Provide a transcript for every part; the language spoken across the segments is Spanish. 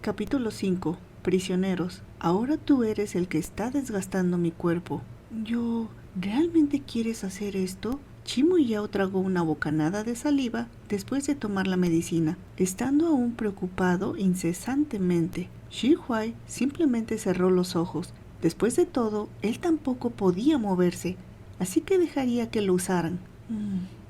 Capítulo 5. Prisioneros. Ahora tú eres el que está desgastando mi cuerpo. ¿Realmente quieres hacer esto? Chimu Yao tragó una bocanada de saliva después de tomar la medicina, estando aún preocupado incesantemente. Shi Huai simplemente cerró los ojos. Después de todo, él tampoco podía moverse, así que dejaría que lo usaran.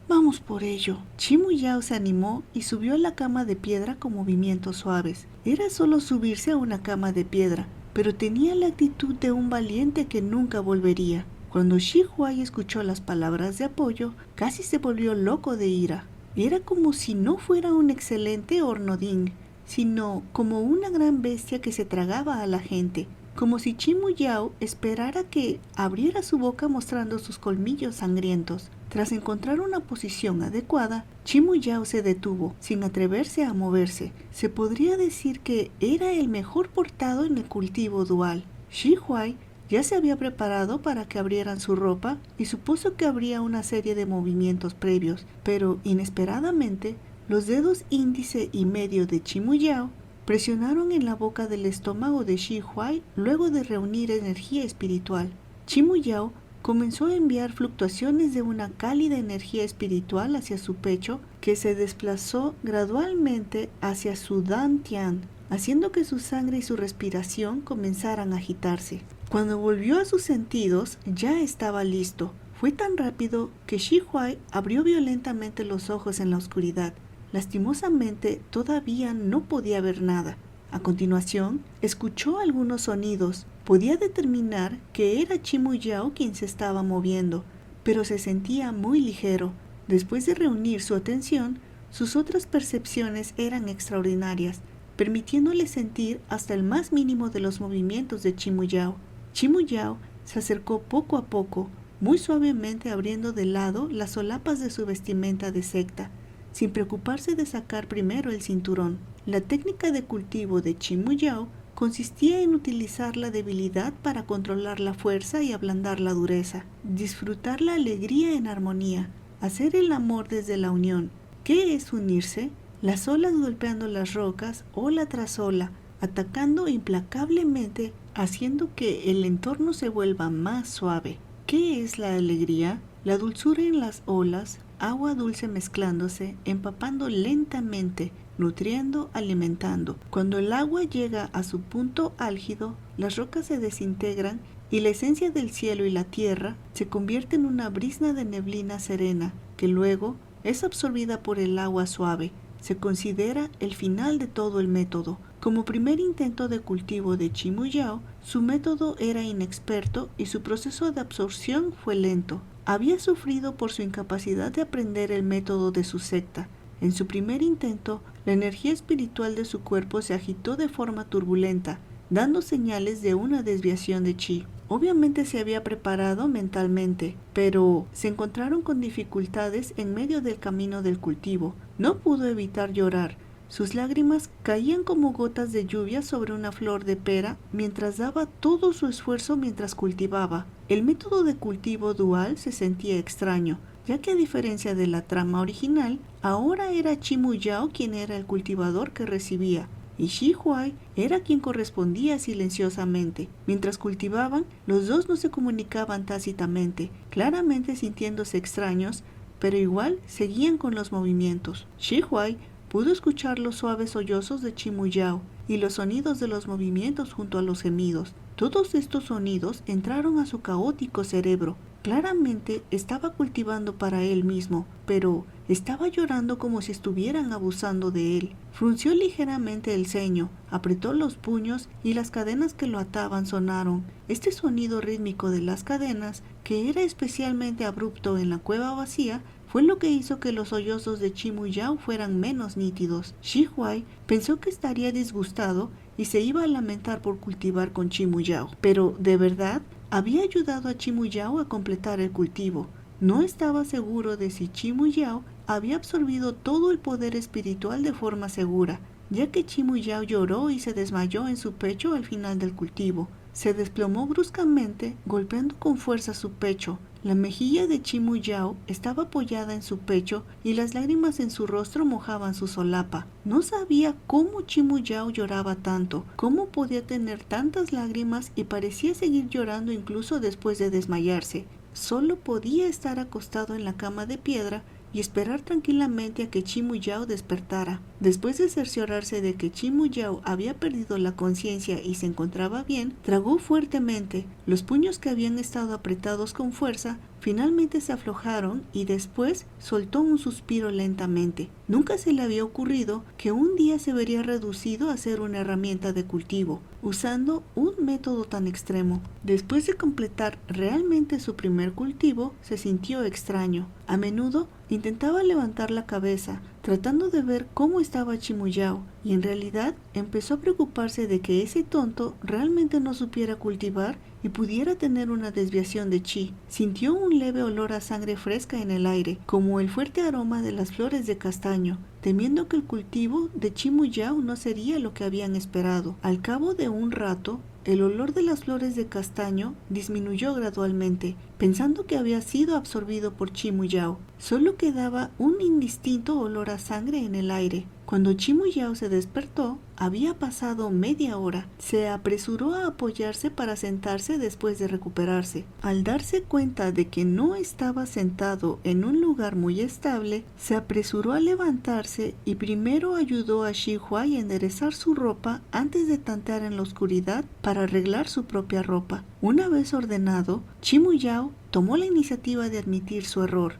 Vamos por ello. Chimu Yao se animó y subió a la cama de piedra con movimientos suaves. Era solo subirse a una cama de piedra, pero tenía la actitud de un valiente que nunca volvería. Cuando Shi Huai escuchó las palabras de apoyo, casi se volvió loco de ira. Era como si no fuera un excelente Ornodin, sino como una gran bestia que se tragaba a la gente. Como si Chimu Yao esperara que abriera su boca mostrando sus colmillos sangrientos. Tras encontrar una posición adecuada, Chimu Yao se detuvo, sin atreverse a moverse. Se podría decir que era el mejor portado en el cultivo dual. Shi Huai ya se había preparado para que abrieran su ropa y supuso que habría una serie de movimientos previos, pero inesperadamente, los dedos índice y medio de Chimu Yao presionaron en la boca del estómago de Shi Huai luego de reunir energía espiritual. Chimu Yao comenzó a enviar fluctuaciones de una cálida energía espiritual hacia su pecho que se desplazó gradualmente hacia su Dantian, haciendo que su sangre y su respiración comenzaran a agitarse. Cuando volvió a sus sentidos, ya estaba listo. Fue tan rápido que Shi Huai abrió violentamente los ojos en la oscuridad. Lastimosamente, todavía no podía ver nada. A continuación, escuchó algunos sonidos. Podía determinar que era Chimu Yao quien se estaba moviendo, pero se sentía muy ligero. Después de reunir su atención, sus otras percepciones eran extraordinarias, permitiéndole sentir hasta el más mínimo de los movimientos de Chimu Yao. Chimu Yao se acercó poco a poco, muy suavemente abriendo de lado las solapas de su vestimenta de secta, sin preocuparse de sacar primero el cinturón. La técnica de cultivo de Chimu Yao consistía en utilizar la debilidad para controlar la fuerza y ablandar la dureza, disfrutar la alegría en armonía, hacer el amor desde la unión. ¿Qué es unirse? Las olas golpeando las rocas, ola tras ola, atacando implacablemente, haciendo que el entorno se vuelva más suave. ¿Qué es la alegría? La dulzura en las olas, agua dulce mezclándose, empapando lentamente, nutriendo, alimentando. Cuando el agua llega a su punto álgido, las rocas se desintegran y la esencia del cielo y la tierra se convierte en una brizna de neblina serena, que luego es absorbida por el agua suave. Se considera el final de todo el método. Como primer intento de cultivo de Chimu Yao, su método era inexperto y su proceso de absorción fue lento. Había sufrido por su incapacidad de aprender el método de su secta. En su primer intento, la energía espiritual de su cuerpo se agitó de forma turbulenta, dando señales de una desviación de chi. Obviamente se había preparado mentalmente, pero se encontraron con dificultades en medio del camino del cultivo. No pudo evitar llorar. Sus lágrimas caían como gotas de lluvia sobre una flor de pera mientras daba todo su esfuerzo mientras cultivaba. El método de cultivo dual se sentía extraño, ya que a diferencia de la trama original, ahora era Chimu Yao quien era el cultivador que recibía, y Shi Huai era quien correspondía silenciosamente. Mientras cultivaban, los dos no se comunicaban tácitamente, claramente sintiéndose extraños, pero igual seguían con los movimientos. Shi Huai pudo escuchar los suaves sollozos de Chimu Yao y los sonidos de los movimientos junto a los gemidos. Todos estos sonidos entraron a su caótico cerebro. Claramente estaba cultivando para él mismo, pero estaba llorando como si estuvieran abusando de él. Frunció ligeramente el ceño, apretó los puños y las cadenas que lo ataban sonaron. Este sonido rítmico de las cadenas, que era especialmente abrupto en la cueva vacía, fue lo que hizo que los sollozos de Chimu Yao fueran menos nítidos. Shi Huai pensó que estaría disgustado y se iba a lamentar por cultivar con Chimu Yao, pero de verdad había ayudado a Chimu Yao a completar el cultivo. No estaba seguro de si Chimu Yao había absorbido todo el poder espiritual de forma segura, ya que Chimu Yao lloró y se desmayó en su pecho al final del cultivo. Se desplomó bruscamente, golpeando con fuerza su pecho. La mejilla de Chimu Yao estaba apoyada en su pecho y las lágrimas en su rostro mojaban su solapa. No sabía cómo Chimu Yao lloraba tanto, cómo podía tener tantas lágrimas y parecía seguir llorando incluso después de desmayarse. Solo podía estar acostado en la cama de piedra y esperar tranquilamente a que Chimu Yao despertara. Después de cerciorarse de que Chimu Yao había perdido la conciencia y se encontraba bien, tragó fuertemente. Los puños que habían estado apretados con fuerza finalmente se aflojaron y después soltó un suspiro lentamente. Nunca se le había ocurrido que un día se vería reducido a ser una herramienta de cultivo, usando un método tan extremo. Después de completar realmente su primer cultivo, se sintió extraño. A menudo intentaba levantar la cabeza, tratando de ver cómo estaba Chimu Yao, y en realidad empezó a preocuparse de que ese tonto realmente no supiera cultivar y pudiera tener una desviación de chi. Sintió un leve olor a sangre fresca en el aire, como el fuerte aroma de las flores de castaño, temiendo que el cultivo de Chimu Yao no sería lo que habían esperado. Al cabo de un rato, el olor de las flores de castaño disminuyó gradualmente, pensando que había sido absorbido por Chimu Yao. Solo quedaba un indistinto olor a sangre en el aire. Cuando Chimu Yao se despertó, había pasado media hora. Se apresuró a apoyarse para sentarse después de recuperarse. Al darse cuenta de que no estaba sentado en un lugar muy estable, se apresuró a levantarse y primero ayudó a Shi Huai a enderezar su ropa antes de tantear en la oscuridad para arreglar su propia ropa. Una vez ordenado, Chimu Yao tomó la iniciativa de admitir su error.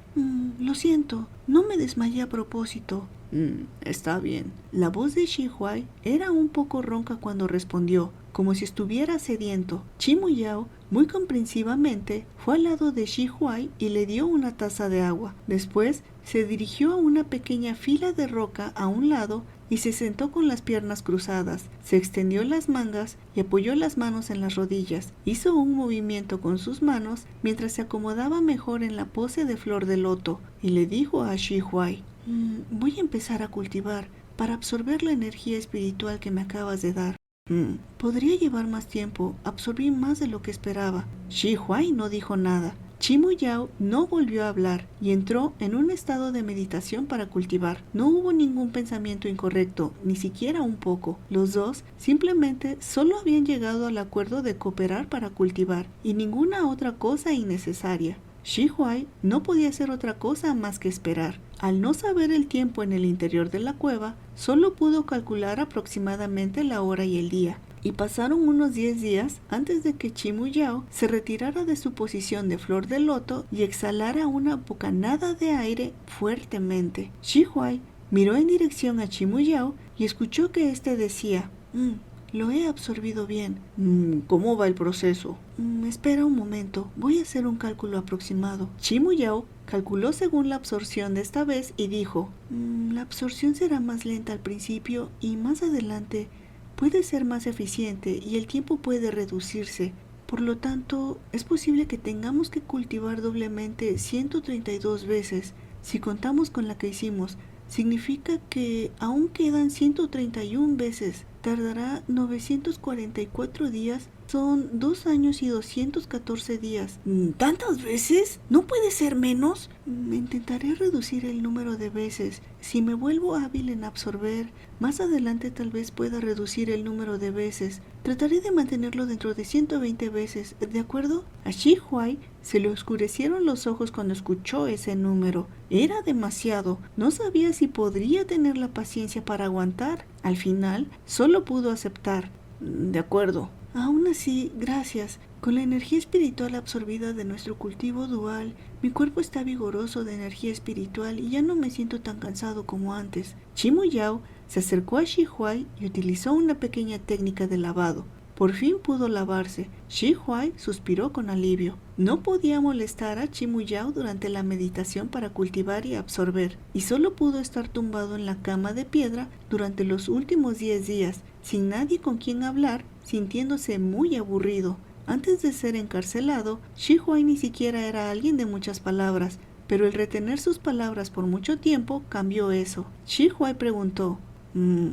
Lo siento, no me desmayé a propósito. Está bien. La voz de Shi Huai era un poco ronca cuando respondió, como si estuviera sediento. Chimu Yao, muy comprensivamente, fue al lado de Shi Huai y le dio una taza de agua. Después, se dirigió a una pequeña fila de roca a un lado y se sentó con las piernas cruzadas. Se extendió las mangas y apoyó las manos en las rodillas. Hizo un movimiento con sus manos mientras se acomodaba mejor en la pose de flor de loto y le dijo a Shi Huai: voy a empezar a cultivar para absorber la energía espiritual que me acabas de dar. Podría llevar más tiempo, absorbí más de lo que esperaba. Shi Huai no dijo nada. Chimu Yao no volvió a hablar y entró en un estado de meditación para cultivar. No hubo ningún pensamiento incorrecto, ni siquiera un poco. Los dos simplemente solo habían llegado al acuerdo de cooperar para cultivar y ninguna otra cosa innecesaria. Shi Huai no podía hacer otra cosa más que esperar. Al no saber el tiempo en el interior de la cueva, solo pudo calcular aproximadamente la hora y el día. Y pasaron unos 10 días antes de que Chimu Yao se retirara de su posición de flor de loto y exhalara una bocanada de aire fuertemente. Shi Huai miró en dirección a Chimu Yao y escuchó que éste decía: lo he absorbido bien. ¿Cómo va el proceso? Espera un momento, voy a hacer un cálculo aproximado. Chimu Yao calculó según la absorción de esta vez y dijo: la absorción será más lenta al principio y más adelante puede ser más eficiente y el tiempo puede reducirse. Por lo tanto, es posible que tengamos que cultivar doblemente 132 veces. Si contamos con la que hicimos, significa que aún quedan 131 veces. Tardará 944 días. Son 2 años y 214 días. ¿Tantas veces? ¿No puede ser menos? Intentaré reducir el número de veces. Si me vuelvo hábil en absorber, más adelante tal vez pueda reducir el número de veces. Trataré de mantenerlo dentro de 120 veces, ¿de acuerdo? A Shi Huai se le oscurecieron los ojos cuando escuchó ese número. Era demasiado. No sabía si podría tener la paciencia para aguantar. Al final, solo pudo aceptar. De acuerdo. Aún así, gracias. Con la energía espiritual absorbida de nuestro cultivo dual, mi cuerpo está vigoroso de energía espiritual y ya no me siento tan cansado como antes. Chimu Yao se acercó a Shi Huai y utilizó una pequeña técnica de lavado. Por fin pudo lavarse. Shi Huai suspiró con alivio. No podía molestar a Chimu Yao durante la meditación para cultivar y absorber, y solo pudo estar tumbado en la cama de piedra durante los últimos 10 días, sin nadie con quien hablar, sintiéndose muy aburrido. Antes de ser encarcelado, Shi Huai ni siquiera era alguien de muchas palabras, pero el retener sus palabras por mucho tiempo cambió eso. Shi Huai preguntó: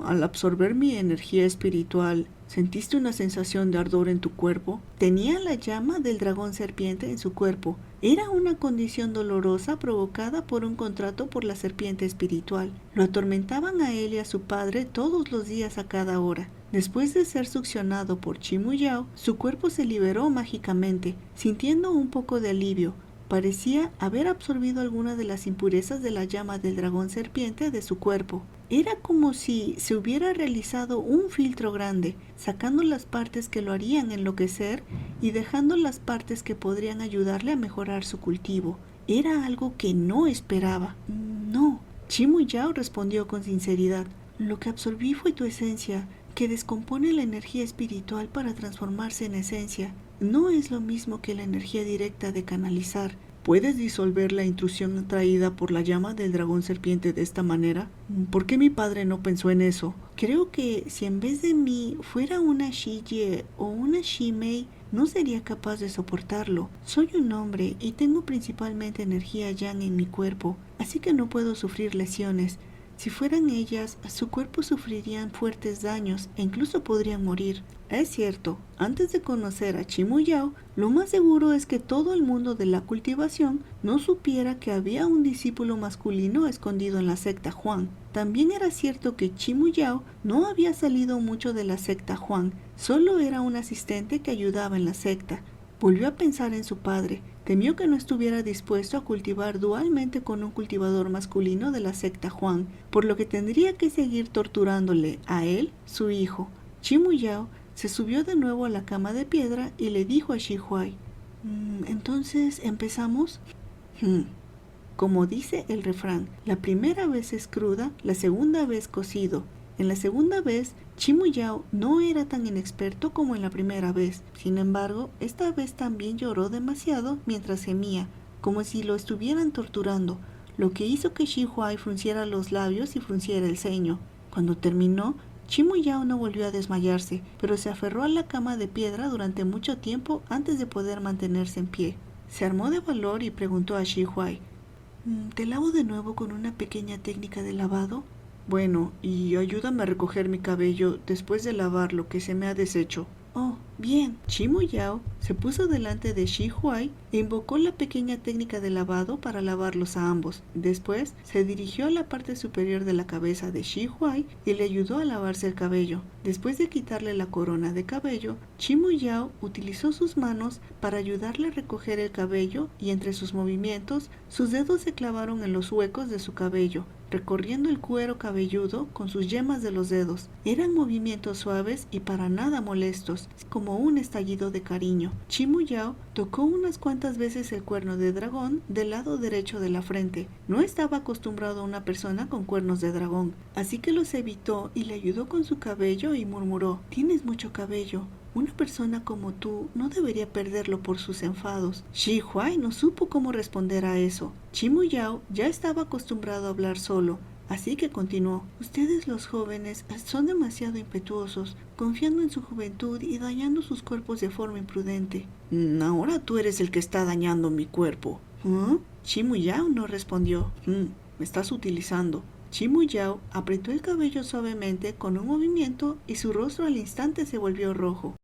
al absorber mi energía espiritual, ¿Sentiste una sensación de ardor en tu cuerpo? Tenía la llama del dragón serpiente en su cuerpo. Era una condición dolorosa provocada por un contrato por la serpiente espiritual. Lo atormentaban a él y a su padre todos los días a cada hora. Después de ser succionado por Chimuyao, su cuerpo se liberó mágicamente, sintiendo un poco de alivio. Parecía haber absorbido alguna de las impurezas de la llama del dragón serpiente de su cuerpo. Era como si se hubiera realizado un filtro grande, sacando las partes que lo harían enloquecer y dejando las partes que podrían ayudarle a mejorar su cultivo. Era algo que no esperaba. No, Chimuyao respondió con sinceridad. Lo que absorbí fue tu esencia, que descompone la energía espiritual para transformarse en esencia. No es lo mismo que la energía directa de canalizar. ¿Puedes disolver la intrusión traída por la llama del dragón serpiente de esta manera? ¿Por qué mi padre no pensó en eso? Creo que si en vez de mí fuera una Shijie o una Shimei, no sería capaz de soportarlo. Soy un hombre y tengo principalmente energía yang en mi cuerpo, así que no puedo sufrir lesiones. Si fueran ellas, su cuerpo sufrirían fuertes daños e incluso podrían morir. Es cierto, antes de conocer a Chimuyao, lo más seguro es que todo el mundo de la cultivación no supiera que había un discípulo masculino escondido en la secta Huang. También era cierto que Chimuyao no había salido mucho de la secta Huang, solo era un asistente que ayudaba en la secta. Volvió a pensar en su padre. Temió que no estuviera dispuesto a cultivar dualmente con un cultivador masculino de la secta Huang, por lo que tendría que seguir torturándole a él, su hijo. Chimuyao se subió de nuevo a la cama de piedra y le dijo a Shi Huai, ¿entonces empezamos? Como dice el refrán, la primera vez es cruda, la segunda vez cocido. En la segunda vez, Chimuyao no era tan inexperto como en la primera vez. Sin embargo, esta vez también lloró demasiado mientras gemía, como si lo estuvieran torturando, lo que hizo que Shi Huai frunciera los labios y frunciera el ceño. Cuando terminó, Chimuyao no volvió a desmayarse, pero se aferró a la cama de piedra durante mucho tiempo antes de poder mantenerse en pie. Se armó de valor y preguntó a Shi Huai, ¿te lavo de nuevo con una pequeña técnica de lavado? Bueno, y ayúdame a recoger mi cabello después de lavarlo que se me ha deshecho. Oh, bien. Chimuyao se puso delante de Shi Huai e invocó la pequeña técnica de lavado para lavarlos a ambos. Después se dirigió a la parte superior de la cabeza de Shi Huai y le ayudó a lavarse el cabello. Después de quitarle la corona de cabello, Chimuyao utilizó sus manos para ayudarle a recoger el cabello y entre sus movimientos, sus dedos se clavaron en los huecos de su cabello, recorriendo el cuero cabelludo con sus yemas de los dedos. Eran movimientos suaves y para nada molestos, como un estallido de cariño. Chimuyao tocó unas cuantas veces el cuerno de dragón del lado derecho de la frente. No estaba acostumbrado a una persona con cuernos de dragón, así que los evitó y le ayudó con su cabello y murmuró, «Tienes mucho cabello. Una persona como tú no debería perderlo por sus enfados». Shi Huai no supo cómo responder a eso. Chimuyao ya estaba acostumbrado a hablar solo, así que continuó, «Ustedes los jóvenes son demasiado impetuosos, confiando en su juventud y dañando sus cuerpos de forma imprudente». «Ahora tú eres el que está dañando mi cuerpo». «¿Ah?» Chimuyao no respondió. «Me estás utilizando». Chimuyao apretó el cabello suavemente con un movimiento y su rostro al instante se volvió rojo.